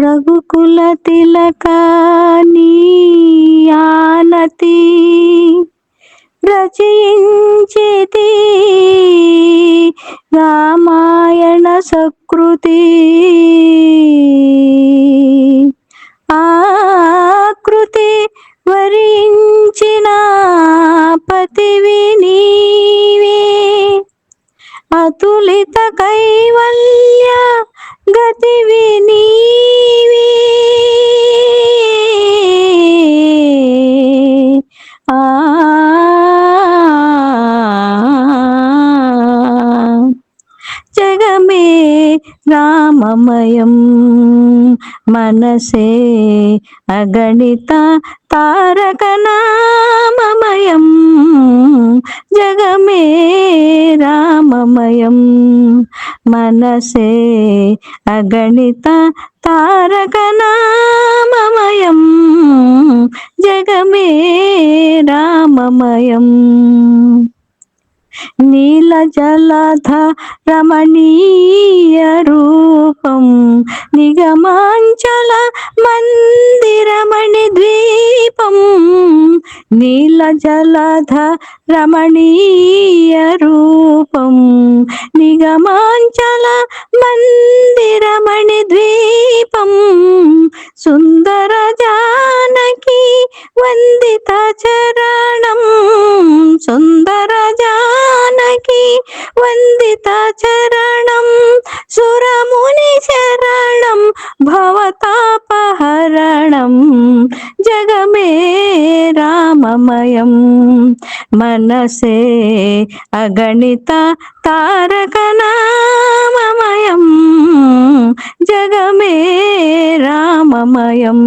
రఘుకుల తిలకా నీ ఆనతి రచయించితి రామాయణ సకృతి ఆకృతి వరించిన పతివి నీవే అతులిత కైవల్య గతివి నీవే జగమే రామమయం మనసే అగణిత తారక నామమయం జగమే రామమయం మనసే అగణిత తారక నామమయం జగమే రామమయం నీల జలధ రమణీయ రూపం నిగమాంచల మందిరమణి ద్వీపం నీల జలధ రమణీయ రూపం నిగమాంచల మందిరమణి ద్వీపం సుందర జానకి వందిత చరణం సుందర జానకి వందిత చరణం సురముని శరణం భవతాపహరణం జగమే రామమయం మనసే అగణిత తారక నామమయం జగమే రామమయం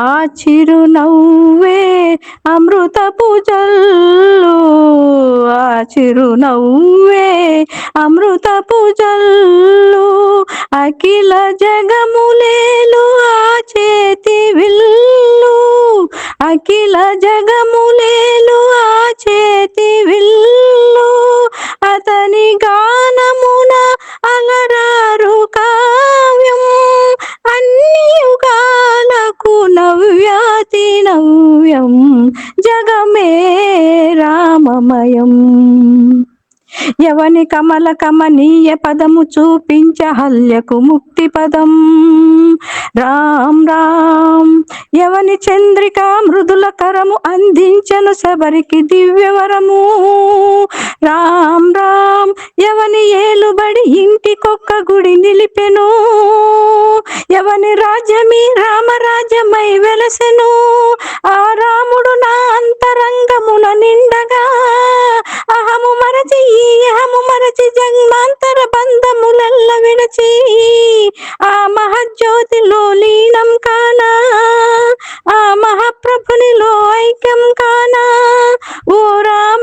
ఆ చిరునవ్వే అమృతపు జల్లు ఆ చిరునవ్వే అమృతపు జల్లు అఖిల జగములేలు ఆ చేతి విల్లు అఖిల జగములేలు ఆ చేతి విల్లు అతని గానమున అలరారు కావ్యం అన్ని యుగాలకు నవ్యాతి నవ్యం జగమే రామమయం ఎవని కమల కమనీయ పదము చూపించ హల్యకు ముక్తి పదం రామ్ రామ్ ఎవని చంద్రికా మృదుల కరము అందించను శబరికి దివ్యవరము రామ్ రామ్ ఎవని ఏలుబడి ఇంటికొక్క గుడి నిలిపెను ఎవని రాజ్యమి రామరాజ్యమై వెలసెను ఆ రాముడు నా అంతరంగమున నిండగా అహము మరచి ఈ అహము మరచి జన్మాంతర బంధములల్ల విడచి ఆ మహజ్యోతిలో లీనం కానా ఆ మహాప్రభునిలో ఐక్యం కానా ఓ రామ